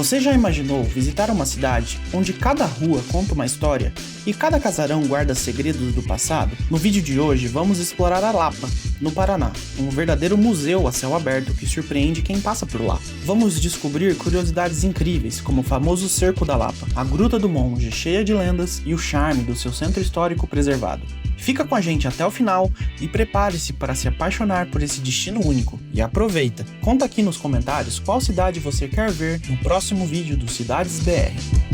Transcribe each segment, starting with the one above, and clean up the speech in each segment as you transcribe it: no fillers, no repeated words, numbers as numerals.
Você já imaginou visitar uma cidade onde cada rua conta uma história e cada casarão guarda segredos do passado? No vídeo de hoje vamos explorar a Lapa, no Paraná, um verdadeiro museu a céu aberto que surpreende quem passa por lá. Vamos descobrir curiosidades incríveis como o famoso Cerco da Lapa, a Gruta do Monge cheia de lendas e o charme do seu centro histórico preservado. Fica com a gente até o final e prepare-se para se apaixonar por esse destino único. E aproveita! Conta aqui nos comentários qual cidade você quer ver no próximo vídeo do Cidades BR.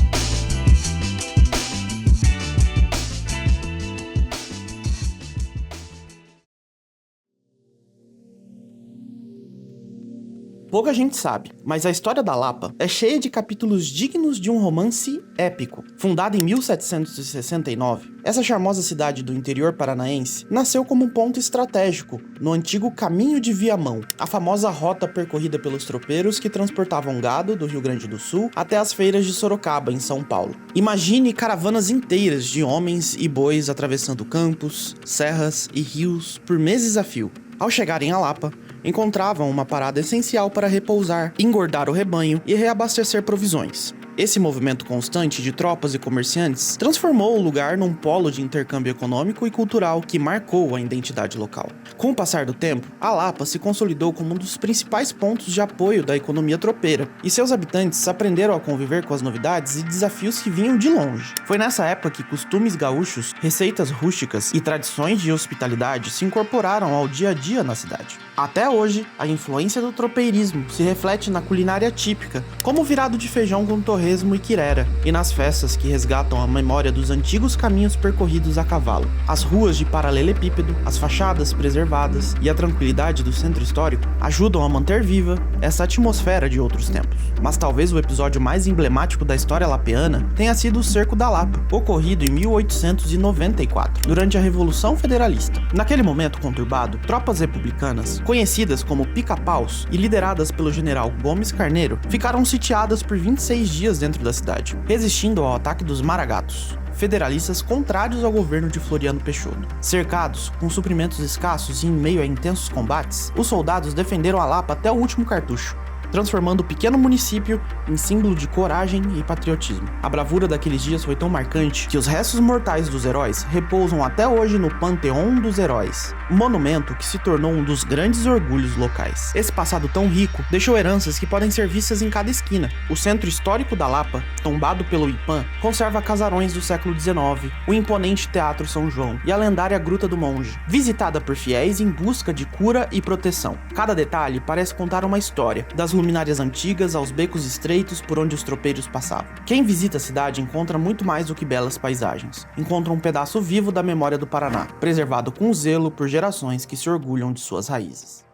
Pouca gente sabe, mas a história da Lapa é cheia de capítulos dignos de um romance épico. Fundada em 1769, essa charmosa cidade do interior paranaense nasceu como um ponto estratégico no antigo Caminho de Viamão, a famosa rota percorrida pelos tropeiros que transportavam gado do Rio Grande do Sul até as feiras de Sorocaba, em São Paulo. Imagine caravanas inteiras de homens e bois atravessando campos, serras e rios por meses a fio. Ao chegarem a Lapa, encontravam uma parada essencial para repousar, engordar o rebanho e reabastecer provisões. Esse movimento constante de tropas e comerciantes transformou o lugar num polo de intercâmbio econômico e cultural que marcou a identidade local. Com o passar do tempo, a Lapa se consolidou como um dos principais pontos de apoio da economia tropeira, e seus habitantes aprenderam a conviver com as novidades e desafios que vinham de longe. Foi nessa época que costumes gaúchos, receitas rústicas e tradições de hospitalidade se incorporaram ao dia a dia na cidade. Até hoje, a influência do tropeirismo se reflete na culinária típica, como o virado de feijão com torresmo e quirera, e nas festas que resgatam a memória dos antigos caminhos percorridos a cavalo. As ruas de paralelepípedo, as fachadas preservadas e a tranquilidade do centro histórico ajudam a manter viva essa atmosfera de outros tempos. Mas talvez o episódio mais emblemático da história lapiana tenha sido o Cerco da Lapa, ocorrido em 1894, durante a Revolução Federalista. Naquele momento conturbado, tropas republicanas, conhecidas como pica-paus e lideradas pelo general Gomes Carneiro, ficaram sitiadas por 26 dias dentro da cidade, resistindo ao ataque dos maragatos, federalistas contrários ao governo de Floriano Peixoto. Cercados, com suprimentos escassos e em meio a intensos combates, os soldados defenderam a Lapa até o último cartucho, transformando o pequeno município em símbolo de coragem e patriotismo. A bravura daqueles dias foi tão marcante que os restos mortais dos heróis repousam até hoje no Panteão dos Heróis, um monumento que se tornou um dos grandes orgulhos locais. Esse passado tão rico deixou heranças que podem ser vistas em cada esquina. O centro histórico da Lapa, tombado pelo IPAM, conserva casarões do século XIX, o imponente Teatro São João e a lendária Gruta do Monge, visitada por fiéis em busca de cura e proteção. Cada detalhe parece contar uma história, das luminárias antigas aos becos estreitos por onde os tropeiros passavam. Quem visita a cidade encontra muito mais do que belas paisagens. Encontra um pedaço vivo da memória do Paraná, preservado com zelo por gerações que se orgulham de suas raízes.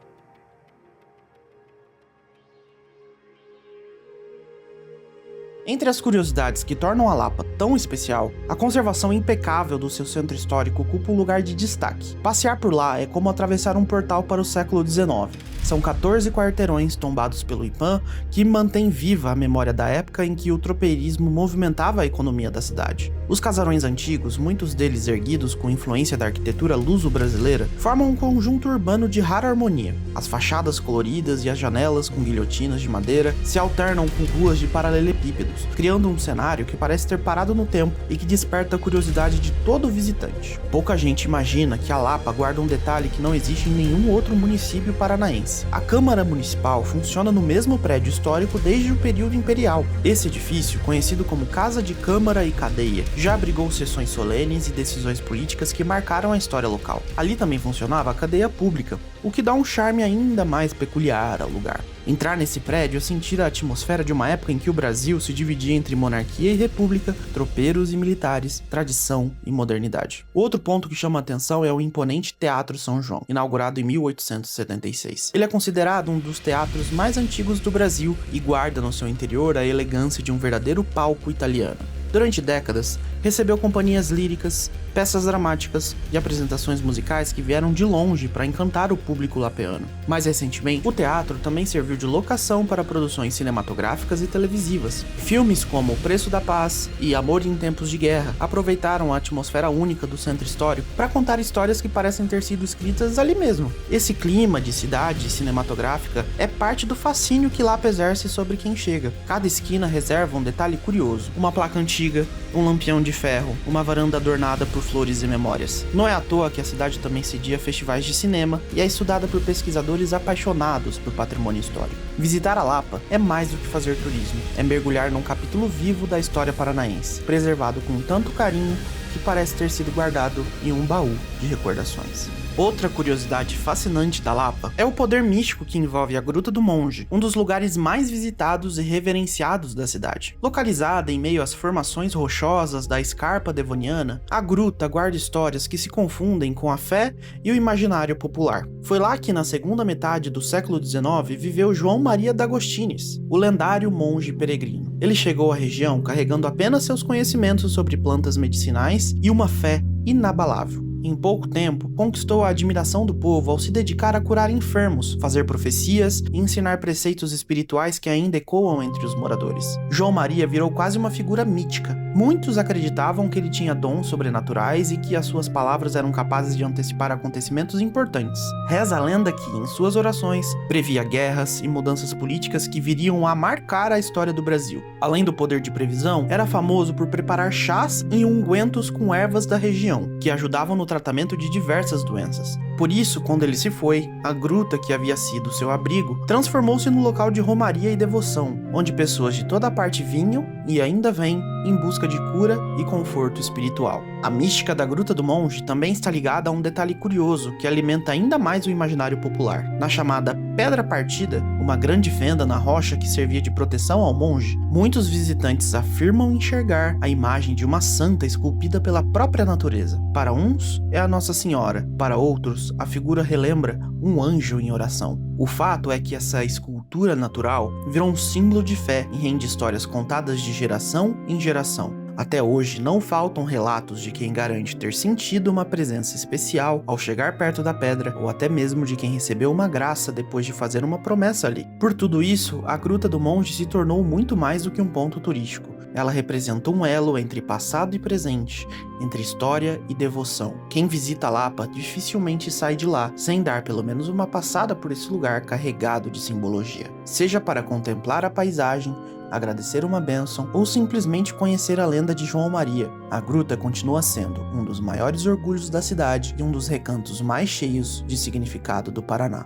Entre as curiosidades que tornam a Lapa tão especial, a conservação impecável do seu centro histórico ocupa um lugar de destaque. Passear por lá é como atravessar um portal para o século XIX. São 14 quarteirões tombados pelo IPAM que mantêm viva a memória da época em que o tropeirismo movimentava a economia da cidade. Os casarões antigos, muitos deles erguidos com influência da arquitetura luso-brasileira, formam um conjunto urbano de rara harmonia. As fachadas coloridas e as janelas com guilhotinas de madeira se alternam com ruas de paralelepípedos, criando um cenário que parece ter parado no tempo e que desperta a curiosidade de todo visitante. Pouca gente imagina que a Lapa guarda um detalhe que não existe em nenhum outro município paranaense. A Câmara Municipal funciona no mesmo prédio histórico desde o período imperial. Esse edifício, conhecido como Casa de Câmara e Cadeia, já abrigou sessões solenes e decisões políticas que marcaram a história local. Ali também funcionava a cadeia pública, o que dá um charme ainda mais peculiar ao lugar. Entrar nesse prédio é sentir a atmosfera de uma época em que o Brasil se dividia entre monarquia e república, tropeiros e militares, tradição e modernidade. Outro ponto que chama a atenção é o imponente Teatro São João, inaugurado em 1876. Ele é considerado um dos teatros mais antigos do Brasil e guarda no seu interior a elegância de um verdadeiro palco italiano. Durante décadas, recebeu companhias líricas, peças dramáticas e apresentações musicais que vieram de longe para encantar o público lapeano. Mais recentemente, o teatro também serviu de locação para produções cinematográficas e televisivas. Filmes como O Preço da Paz e Amor em Tempos de Guerra aproveitaram a atmosfera única do centro histórico para contar histórias que parecem ter sido escritas ali mesmo. Esse clima de cidade cinematográfica é parte do fascínio que Lapa exerce sobre quem chega. Cada esquina reserva um detalhe curioso, uma placa antiga, um lampião de ferro, uma varanda adornada por flores e memórias. Não é à toa que a cidade também cedia festivais de cinema e é estudada por pesquisadores apaixonados por patrimônio histórico. Visitar a Lapa é mais do que fazer turismo, é mergulhar num capítulo vivo da história paranaense, preservado com tanto carinho que parece ter sido guardado em um baú de recordações. Outra curiosidade fascinante da Lapa é o poder místico que envolve a Gruta do Monge, um dos lugares mais visitados e reverenciados da cidade. Localizada em meio às formações rochosas da escarpa devoniana, a gruta guarda histórias que se confundem com a fé e o imaginário popular. Foi lá que, na segunda metade do século XIX, viveu João Maria d'Agostines, o lendário monge peregrino. Ele chegou à região carregando apenas seus conhecimentos sobre plantas medicinais e uma fé inabalável. Em pouco tempo, conquistou a admiração do povo ao se dedicar a curar enfermos, fazer profecias e ensinar preceitos espirituais que ainda ecoam entre os moradores. João Maria virou quase uma figura mítica. Muitos acreditavam que ele tinha dons sobrenaturais e que as suas palavras eram capazes de antecipar acontecimentos importantes. Reza a lenda que, em suas orações, previa guerras e mudanças políticas que viriam a marcar a história do Brasil. Além do poder de previsão, era famoso por preparar chás e ungüentos com ervas da região, que ajudavam no tratamento de diversas doenças. Por isso, quando ele se foi, a gruta que havia sido seu abrigo transformou-se no local de romaria e devoção, onde pessoas de toda parte vinham e ainda vêm em busca de cura e conforto espiritual. A mística da Gruta do Monge também está ligada a um detalhe curioso que alimenta ainda mais o imaginário popular. Na chamada Pedra Partida, uma grande fenda na rocha que servia de proteção ao monge, muitos visitantes afirmam enxergar a imagem de uma santa esculpida pela própria natureza. Para uns, é a Nossa Senhora, para outros, a figura relembra um anjo em oração. O fato é que essa escultura natural virou um símbolo de fé e rende histórias contadas de geração em geração. Até hoje, não faltam relatos de quem garante ter sentido uma presença especial ao chegar perto da pedra, ou até mesmo de quem recebeu uma graça depois de fazer uma promessa ali. Por tudo isso, a Gruta do Monge se tornou muito mais do que um ponto turístico. Ela representa um elo entre passado e presente, entre história e devoção. Quem visita Lapa dificilmente sai de lá sem dar pelo menos uma passada por esse lugar carregado de simbologia. Seja para contemplar a paisagem, agradecer uma bênção ou simplesmente conhecer a lenda de João Maria, a gruta continua sendo um dos maiores orgulhos da cidade e um dos recantos mais cheios de significado do Paraná.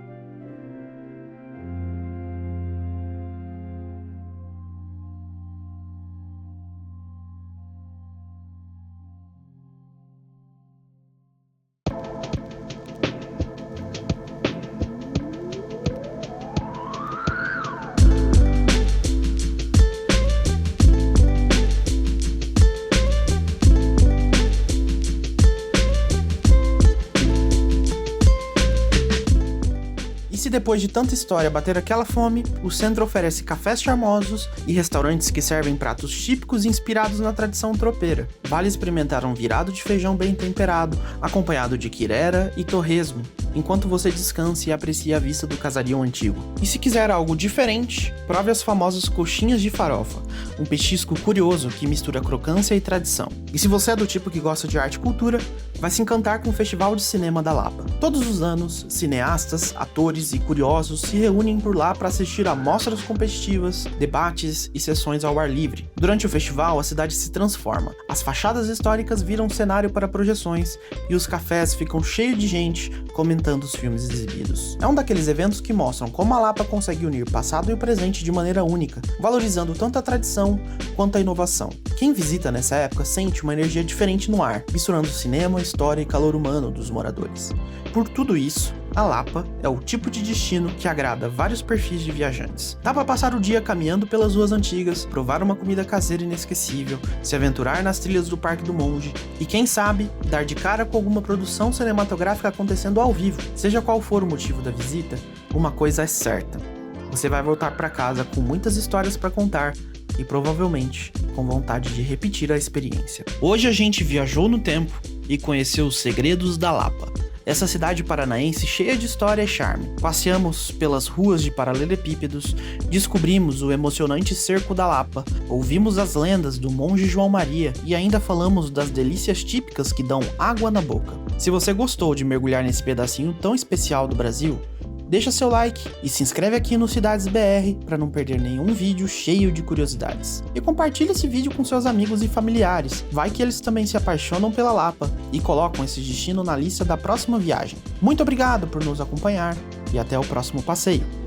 Se depois de tanta história bater aquela fome, o centro oferece cafés charmosos e restaurantes que servem pratos típicos inspirados na tradição tropeira. Vale experimentar um virado de feijão bem temperado, acompanhado de quirera e torresmo, enquanto você descansa e aprecia a vista do casarão antigo. E se quiser algo diferente, prove as famosas coxinhas de farofa, um petisco curioso que mistura crocância e tradição. E se você é do tipo que gosta de arte e cultura, vai se encantar com o Festival de Cinema da Lapa. Todos os anos, cineastas, atores e curiosos se reúnem por lá para assistir a mostras competitivas, debates e sessões ao ar livre. Durante o festival, a cidade se transforma. As fachadas históricas viram cenário para projeções e os cafés ficam cheios de gente comentando os filmes exibidos. É um daqueles eventos que mostram como a Lapa consegue unir o passado e o presente de maneira única, valorizando tanto a tradição quanto a inovação. Quem visita nessa época sente uma energia diferente no ar, misturando cinema, história e calor humano dos moradores. Por tudo isso, a Lapa é o tipo de destino que agrada vários perfis de viajantes. Dá para passar o dia caminhando pelas ruas antigas, provar uma comida caseira inesquecível, se aventurar nas trilhas do Parque do Monge e, quem sabe, dar de cara com alguma produção cinematográfica acontecendo ao vivo. Seja qual for o motivo da visita, uma coisa é certa: você vai voltar para casa com muitas histórias para contar, e provavelmente com vontade de repetir a experiência. Hoje a gente viajou no tempo e conheceu os segredos da Lapa. Essa cidade paranaense cheia de história e charme. Passeamos pelas ruas de paralelepípedos, descobrimos o emocionante Cerco da Lapa, ouvimos as lendas do monge João Maria e ainda falamos das delícias típicas que dão água na boca. Se você gostou de mergulhar nesse pedacinho tão especial do Brasil, deixa seu like e se inscreve aqui no Cidades BR para não perder nenhum vídeo cheio de curiosidades. E compartilha esse vídeo com seus amigos e familiares, vai que eles também se apaixonam pela Lapa e colocam esse destino na lista da próxima viagem. Muito obrigado por nos acompanhar e até o próximo passeio.